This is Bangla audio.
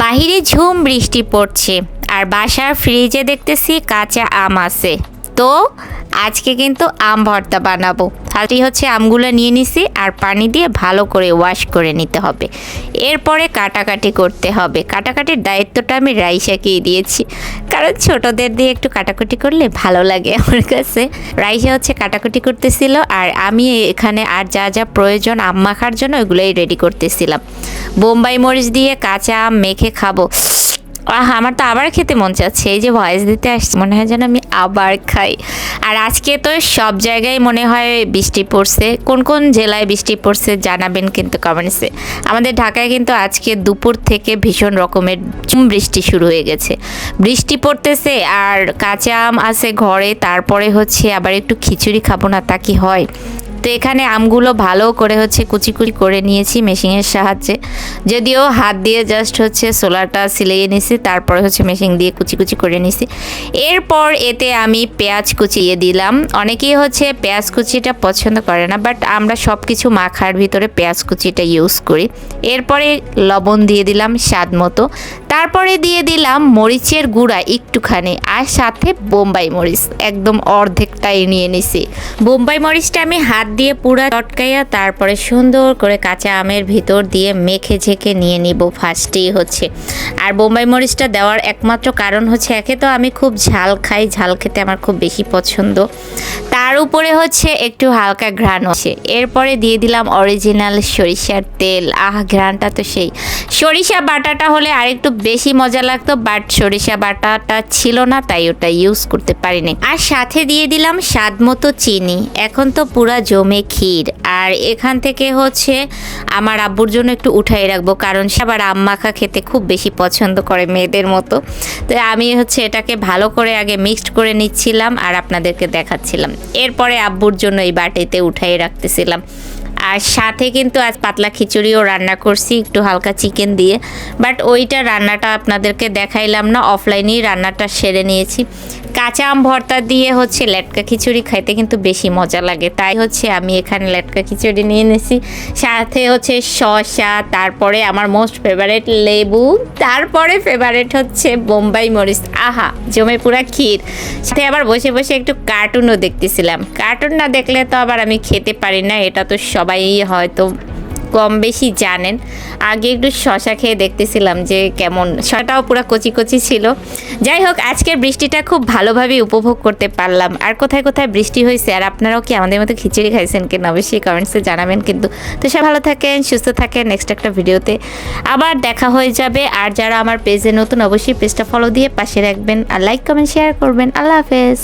বাহিরে ঝুম বৃষ্টি পড়ছে আর বাসার ফ্রিজে দেখতেছি কাঁচা আম আছে। তো আজকে কিন্তু আম ভর্তা বানাবো। ফার্স্টে হচ্ছে আমগুলো নিয়ে নিছি আর পানি দিয়ে ভালো করে ওয়াশ করে নিতে হবে। এরপরে কাটাকাটি করতে হবে। কাটাকাটির দায়িত্বটা আমি রাইসাকেই দিয়েছি, কারণ ছোটদের দিয়ে একটু কাটাকুটি করলে ভালো লাগে আমার কাছে। রাইসা হচ্ছে কাটাকুটি করতেছিল আর আমি এখানে আর যা যা প্রয়োজন আম মাখার জন্য ওগুলোই রেডি করতেছিলাম। বোম্বাই মরিচ দিয়ে কাঁচা আম মেখে খাবো। আমার তো আবার খেতে মন চাচ্ছে। এই যে ভয়েস দিতে আসছি, মনে হয় যেন আমি আবার খাই। আর আজকে তো সব জায়গায় মনে হয় বৃষ্টি পড়ছে। কোন কোন জেলায় বৃষ্টি পড়ছে জানাবেন কিন্তু কমেন্টসে। আমাদের ঢাকায় কিন্তু আজকে দুপুর থেকে ভীষণ রকমের বৃষ্টি শুরু হয়ে গেছে। বৃষ্টি পড়তেছে আর কাঁচা আম আছে ঘরে, তারপরে হচ্ছে আবার একটু খিচুড়ি খাবো না তা কি হয়। তো এখানে আমগুলো ভালো করে হচ্ছে কুচি কুচি করে নিয়েছি মেশিনের সাহায্যে, যদিও হাত দিয়ে জাস্ট হচ্ছে সোলাটা সিলিয়ে নিছি, তারপরে হচ্ছে মেশিন দিয়ে কুচি কুচি করে নিছি। এরপর এতে আমি পেঁয়াজ কুচিয়ে দিলাম। অনেকেই হচ্ছে পেঁয়াজ কুচিটা পছন্দ করে না, বাট আমরা সব কিছু মাখার ভিতরে পেঁয়াজ কুচিটা ইউজ করি। এরপরে লবণ দিয়ে দিলাম স্বাদ মতো, তারপরে দিয়ে দিলাম মরিচের গুঁড়া একটুখানি, আর সাথে বোম্বাই মরিচ একদম অর্ধেকটাই নিয়ে নিছি। বোম্বাই মরিচটা আমি হাত দিয়ে পুরা চটকাইয়া তারপরে সুন্দর করে কাঁচা আমের ভিতর দিয়ে মেখে ঝেঁকে নিয়ে নিব ফার্স্টেই হচ্ছে। আর বোম্বাই মরিচটা দেওয়ার একমাত্র কারণ হচ্ছে, একে তো আমি খুব ঝাল খাই, ঝাল খেতে আমার খুব বেশি পছন্দ, তার উপরে হচ্ছে একটু হালকা ঘ্রাণ হচ্ছে। এরপরে দিয়ে দিলাম অরিজিনাল সরিষার তেল। ঘ্রাণটা তো সেই। সরিষা বাটাটা হলে আরেকটু বেশি মজা লাগতো, বাট সরিষা বাটাটা ছিল না, তাই ওটা ইউজ করতে পারিনি। আর সাথে দিয়ে দিলাম স্বাদ মতো চিনি। এখন তো পুরা জমে ক্ষীর। আর এখান থেকে হচ্ছে আমার আব্বুর জন্য একটু উঠাই রাখবো, কারণ সে আবার আম মাখা খেতে খুব বেশি পছন্দ করে মেয়েদের মতো। তো আমি হচ্ছে এটাকে ভালো করে আগে মিক্সড করে নিচ্ছিলাম আর আপনাদেরকে দেখাচ্ছিলাম। এরপরে আব্বুর জন্য এই বাটিতে উঠাই রাখতেছিলাম। আর সাথে কিন্তু আজ পাতলা খিচুড়িও রান্না করছি একটু হালকা চিকেন দিয়ে, বাট ওইটা রান্নাটা আপনাদেরকে দেখাইলাম না, অফলাইনেই রান্নাটা সেরে নিয়েছি। কাঁচা আম ভর্তা দিয়ে হচ্ছে লেটকা খিচুড়ি খাইতে কিন্তু বেশি মজা লাগে, তাই হচ্ছে আমি এখানে লেটকা খিচুড়ি নিয়ে নিয়েছি। সাথে হচ্ছে শসা, তারপরে আমার মোস্ট ফেভারেট লেবু, তারপরে ফেভারেট হচ্ছে বোম্বাই মরিচ। জমে পুরা ক্ষীর। সাথে আবার বসে বসে একটু কার্টুনও দেখতেছিলাম। কার্টুন না দেখলে তো আবার আমি খেতে পারি না, এটা তো সবাই হয়তো কম বেশি জানেন। আগে একটু শশা খেয়ে দেখতেছিলাম যে কেমন, শশাটাও পুরো কচি কচি ছিল। যাই হোক, আজকের বৃষ্টিটা খুব ভালোভাবে উপভোগ করতে পারলাম। আর কোথায় কোথায় বৃষ্টি হয়েছে আর আপনারাও কি আমাদের মতো খিচুড়ি খাইছেন কিনা অবশ্যই কমেন্টসে জানাবেন কিন্তু। তো সব ভালো থাকেন, সুস্থ থাকেন। নেক্সট একটা ভিডিওতে আবার দেখা হয়ে যাবে। আর যারা আমার পেজে নতুন অবশ্যই পেজটা ফলো দিয়ে পাশে রাখবেন আর লাইক কমেন্ট শেয়ার করবেন। আল্লাহ হাফেজ।